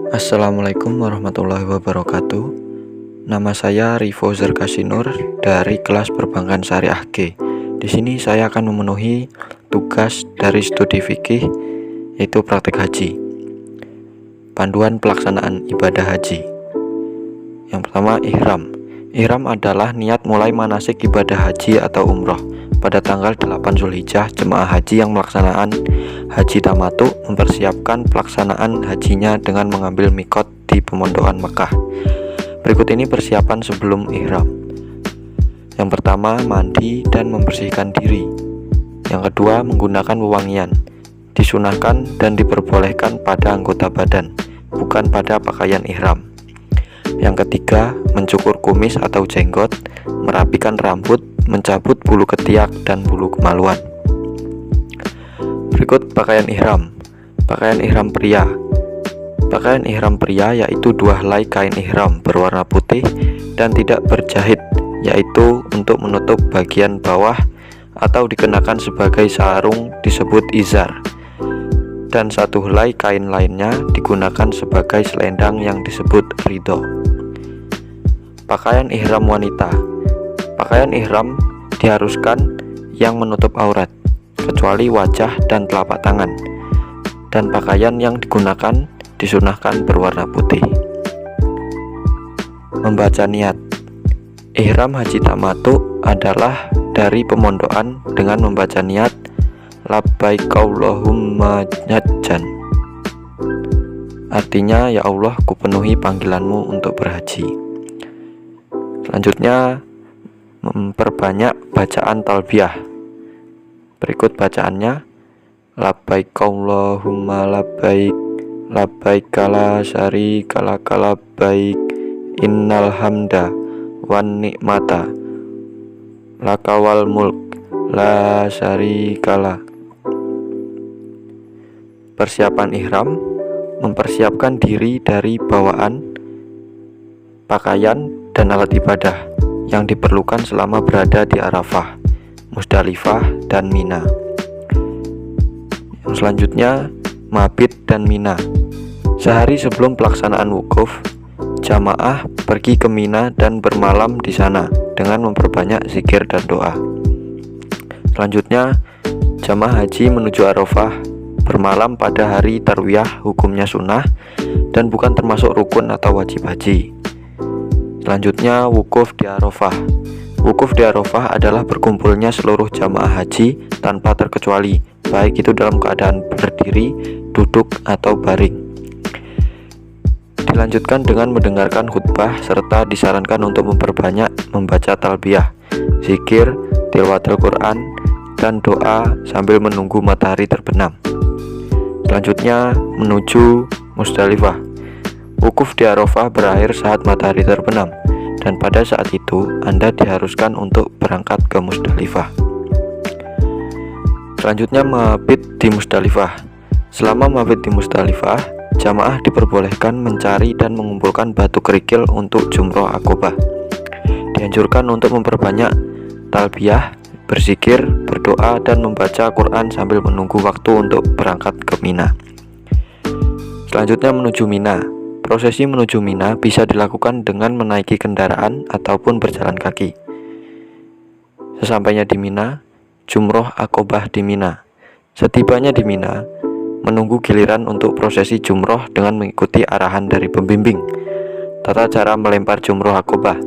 Assalamualaikum warahmatullahi wabarakatuh. Nama saya Rivo Zerkasinur dari kelas Perbankan Syariah G. Di sini saya akan memenuhi tugas dari studi fikih, yaitu praktik haji. Panduan pelaksanaan ibadah haji. Yang pertama, ihram. Ihram adalah niat mulai manasik ibadah haji atau umroh. Pada tanggal 8 Zulhijjah, jemaah haji yang melaksanakan haji tamatu mempersiapkan pelaksanaan hajinya dengan mengambil mikot di pemondokan Mekah. Berikut ini persiapan sebelum ihram. Yang pertama, mandi dan membersihkan diri. Yang kedua, menggunakan wewangian. Disunahkan dan diperbolehkan pada anggota badan, bukan pada pakaian ihram. Yang ketiga, mencukur kumis atau jenggot, merapikan rambut, mencabut bulu ketiak dan bulu kemaluan. Berikut pakaian ihram. Pakaian ihram pria. Pakaian ihram pria yaitu 2 helai kain ihram berwarna putih dan tidak berjahit, yaitu untuk menutup bagian bawah atau dikenakan sebagai sarung disebut izar, dan 1 helai kain lainnya digunakan sebagai selendang yang disebut ridho. Pakaian ihram wanita. Pakaian ihram diharuskan yang menutup aurat, kecuali wajah dan telapak tangan, dan pakaian yang digunakan disunahkan berwarna putih. Membaca niat. Ihram haji tamatu adalah dari pemondokan dengan membaca niat labbaik Allahumma hajjan. Artinya, ya Allah, kupenuhi panggilanmu untuk berhaji. Selanjutnya, memperbanyak bacaan talbiyah. Berikut bacaannya: labbaik Allahumma labbaik, labbaik la syarika laka labbaik, innal hamda wan ni'mata laka wal mulk la syarikalah. Persiapan ihram. Mempersiapkan diri dari bawaan, pakaian, dan alat ibadah yang diperlukan selama berada di Arafah, Musdalifah, dan Mina. Yang selanjutnya, mabit dan Mina. Sehari sebelum pelaksanaan wukuf, jamaah pergi ke Mina dan bermalam di sana dengan memperbanyak zikir dan doa. Selanjutnya, jamaah haji menuju Arafah. Bermalam pada hari tarwiyah hukumnya sunnah dan bukan termasuk rukun atau wajib haji. Selanjutnya, wukuf di Arafah. Wukuf di Arafah adalah berkumpulnya seluruh jamaah haji tanpa terkecuali, baik itu dalam keadaan berdiri, duduk, atau baring. Dilanjutkan dengan mendengarkan khutbah serta disarankan untuk memperbanyak membaca talbiyah, zikir, tilawatul Quran, dan doa sambil menunggu matahari terbenam. Selanjutnya, menuju Musdalifah. Wukuf di Arafah berakhir saat matahari terbenam, dan pada saat itu Anda diharuskan untuk berangkat ke Musdalifah. Selanjutnya, mabit di Musdalifah. Selama mabit di Musdalifah, jamaah diperbolehkan mencari dan mengumpulkan batu kerikil untuk jumroh akobah. Dianjurkan untuk memperbanyak talbiyah, berzikir, berdoa, dan membaca Quran sambil menunggu waktu untuk berangkat ke Mina. Selanjutnya, menuju Mina. Prosesi menuju Mina bisa dilakukan dengan menaiki kendaraan ataupun berjalan kaki. Sesampainya di Mina, jumroh akobah di Mina. Setibanya di Mina, menunggu giliran untuk prosesi jumroh dengan mengikuti arahan dari pembimbing. Tata cara melempar jumroh akobah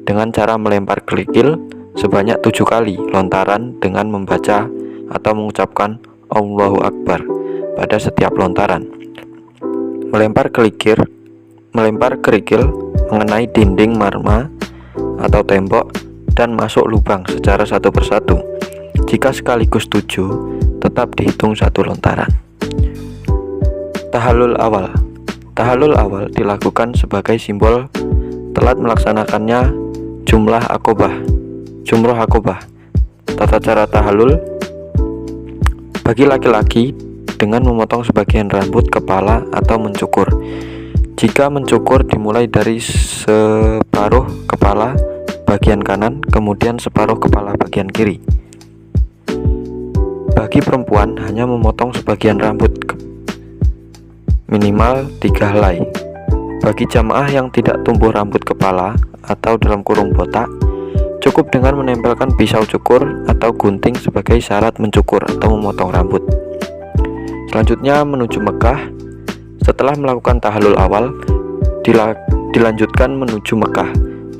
dengan cara melempar kerikil sebanyak 7 kali lontaran dengan membaca atau mengucapkan Allahu Akbar pada setiap lontaran. Melempar kerikil mengenai dinding marma atau tembok dan masuk lubang secara satu persatu. Jika sekaligus 7, tetap dihitung 1 lontaran. Tahallul awal. Tahallul awal dilakukan sebagai simbol telat melaksanakannya jumroh akobah. Tata cara tahallul: bagi laki-laki dengan memotong sebagian rambut kepala atau mencukur. Jika mencukur, dimulai dari separuh kepala bagian kanan, kemudian separuh kepala bagian kiri. Bagi perempuan, hanya memotong sebagian rambut minimal 3 helai. Bagi jamaah yang tidak tumbuh rambut kepala atau dalam kurung botak, cukup dengan menempelkan pisau cukur atau gunting sebagai syarat mencukur atau memotong rambut. Selanjutnya menuju Mekah. Setelah melakukan tahallul awal, dilanjutkan menuju Mekah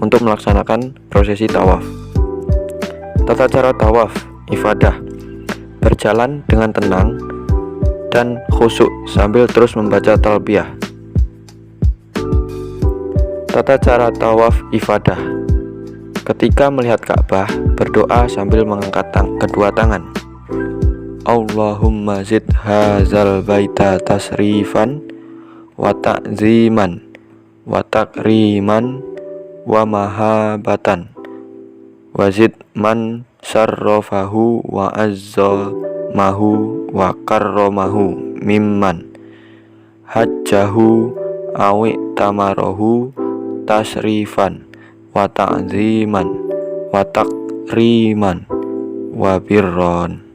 untuk melaksanakan prosesi tawaf. Tata cara tawaf ifadah: berjalan dengan tenang dan khusyuk sambil terus membaca talbiyah. Tata cara tawaf ifadah: ketika melihat Ka'bah, berdoa sambil mengangkat kedua tangan. Allahumma zid hazal baita tasrifan wa ta'ziman wa takriman wa mahabatan wa zid man syarrafahu wa azzamahu wa karramahu mimman hajjahu awi tamarahu tasrifan wa ta'ziman wa takriman wa birron.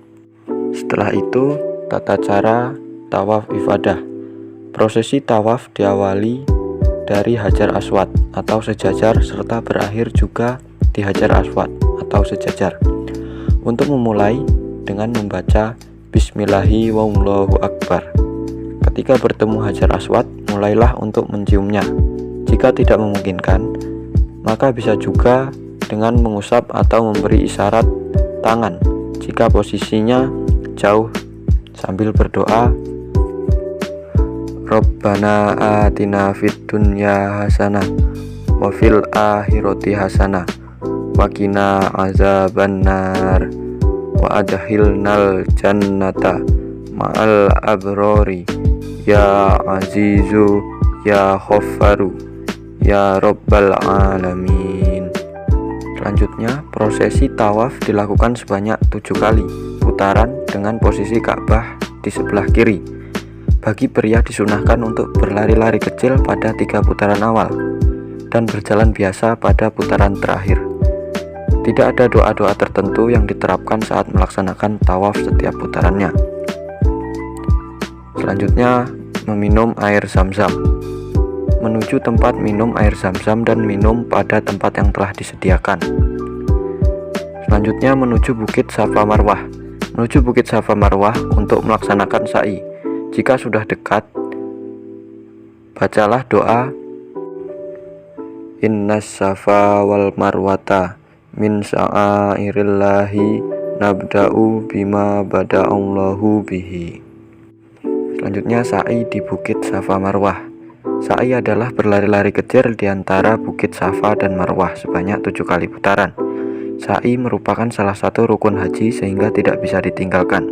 Setelah itu, tata cara tawaf ifadah. Prosesi tawaf diawali dari Hajar Aswad atau sejajar serta berakhir juga di Hajar Aswad atau sejajar. Untuk memulai dengan membaca Bismillahi wallahu akbar. Ketika bertemu Hajar Aswad, mulailah untuk menciumnya. Jika tidak memungkinkan, maka bisa juga dengan mengusap atau memberi isyarat tangan jika posisinya jauh sambil berdoa, Rabbana atina fid dunya hasanah wa fil akhirati hasanah wa qina azabannar wa adkhilnal jannata ma'al abrori ya azizu ya khaffaru ya rabbal alamin. Selanjutnya, prosesi tawaf dilakukan sebanyak 7 kali putaran dengan posisi Ka'bah di sebelah kiri. Bagi pria disunahkan untuk berlari-lari kecil pada 3 putaran awal dan berjalan biasa pada putaran terakhir. Tidak ada doa-doa tertentu yang diterapkan saat melaksanakan tawaf setiap putarannya. Selanjutnya, meminum air zam-zam. Menuju tempat minum air zam-zam dan minum pada tempat yang telah disediakan. Selanjutnya menuju Bukit Safa Marwah. Menuju Bukit Safa Marwah untuk melaksanakan sa'i. Jika sudah dekat, bacalah doa Innas safa wal marwata min sa'airillahi nabda'u bima bada'allahu bihi. Selanjutnya sa'i di Bukit Safa Marwah. Sa'i adalah berlari-lari kecil di antara Bukit Safa dan Marwah sebanyak 7 kali putaran. Sa'i merupakan salah satu rukun haji sehingga tidak bisa ditinggalkan.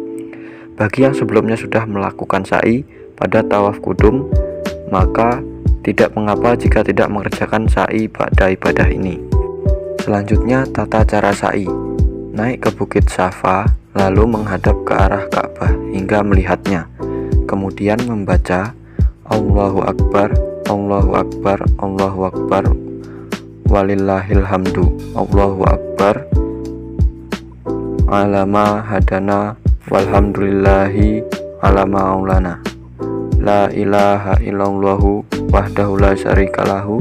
Bagi yang sebelumnya sudah melakukan sa'i pada tawaf kudum, maka tidak mengapa jika tidak mengerjakan sa'i pada ibadah ini. Selanjutnya tata cara sa'i. Naik ke Bukit Safa, lalu menghadap ke arah Ka'bah hingga melihatnya. Kemudian membaca Allahu Akbar, Allahu Akbar, Allahu Akbar, walillahil hamdu, Allahu Akbar, alama hadana, walhamdulillahi alama aulana, la ilaha illallahu wahdahu la syarikalahu,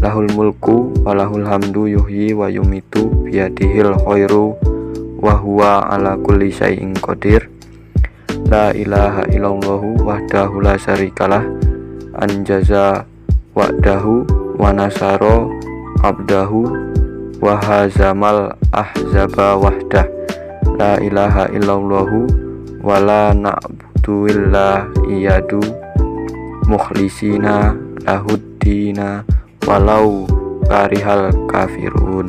lahul mulku walahul hamdu yuhyi wa yumitu biyadihil khairu wa huwa ala kulli syai'in qadir. La ilaha illallahu wahdahu la syarikalah anjaza wa'dahu wa nasaro abdahu wa hazamal ahzaba wahdah. La ilaha illallahu wa la na'budu illa iyadu mukhlisina lahuddina walau karihal kafirun.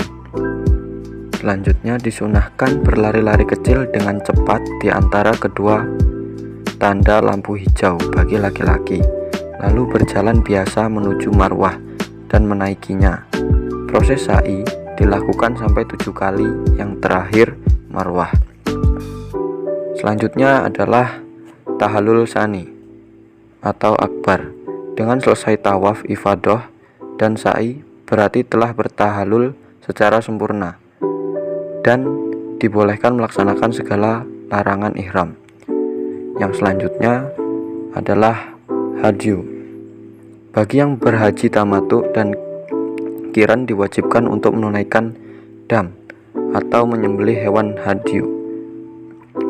Selanjutnya disunahkan berlari-lari kecil dengan cepat di antara kedua tanda lampu hijau bagi laki-laki, lalu berjalan biasa menuju Marwah dan menaikinya. Proses sa'i dilakukan sampai 7 kali, yang terakhir Marwah. Selanjutnya adalah tahallul sani atau akbar. Dengan selesai tawaf ifadah dan sa'i, berarti telah bertahallul secara sempurna dan dibolehkan melaksanakan segala larangan ihram. Yang selanjutnya adalah hadyu. Bagi yang berhaji tamattu dan qiran diwajibkan untuk menunaikan dam atau menyembelih hewan hadyu.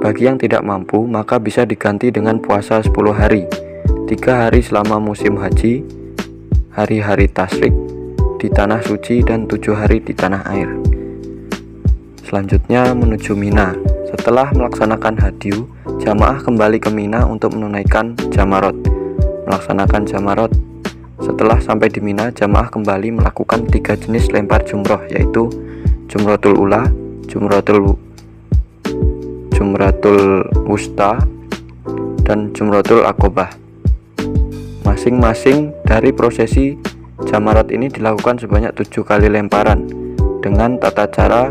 Bagi yang tidak mampu, maka bisa diganti dengan puasa 10 hari, 3 hari selama musim haji, hari-hari tasyrik di tanah suci, dan 7 hari di tanah air. Selanjutnya menuju Mina. Setelah melaksanakan hadyu, jamaah kembali ke Mina untuk menunaikan jamarot. Melaksanakan jamarot. Setelah sampai di Mina, jamaah kembali melakukan 3 jenis lempar jumroh, yaitu jumratul ula, jumratul wusta, dan jumratul aqobah. Masing-masing dari prosesi jamarat ini dilakukan sebanyak 7 kali lemparan dengan tata cara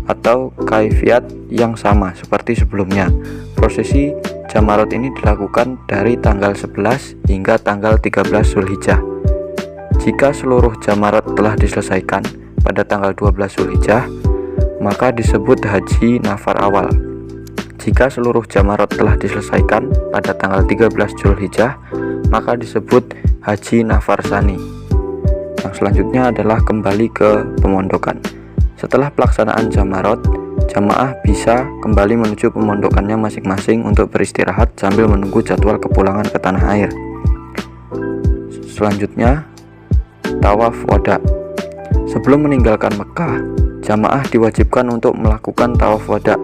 atau kaifiat yang sama seperti sebelumnya. Prosesi jamarat ini dilakukan dari tanggal 11 hingga tanggal 13 Zulhijjah. Jika seluruh jamarat telah diselesaikan pada tanggal 12 Zulhijjah, maka disebut haji nafar awal. Jika seluruh jamarat telah diselesaikan pada tanggal 13 Zulhijjah, maka disebut haji nafar sani. Yang selanjutnya adalah kembali ke pemondokan. Setelah pelaksanaan jamarat, jamaah bisa kembali menuju pemondokannya masing-masing untuk beristirahat sambil menunggu jadwal kepulangan ke tanah air. Selanjutnya, tawaf wada. Sebelum meninggalkan Mekah, jamaah diwajibkan untuk melakukan tawaf wada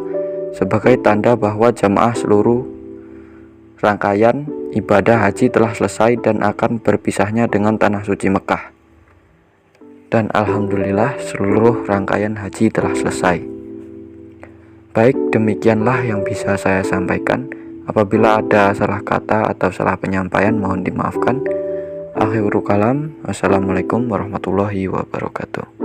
sebagai tanda bahwa jamaah seluruh rangkaian ibadah haji telah selesai dan akan berpisahnya dengan tanah suci Mekah. Dan alhamdulillah seluruh rangkaian haji telah selesai. Baik, demikianlah yang bisa saya sampaikan. Apabila ada salah kata atau salah penyampaian, mohon dimaafkan. Akhirul kalam, wassalamualaikum warahmatullahi wabarakatuh.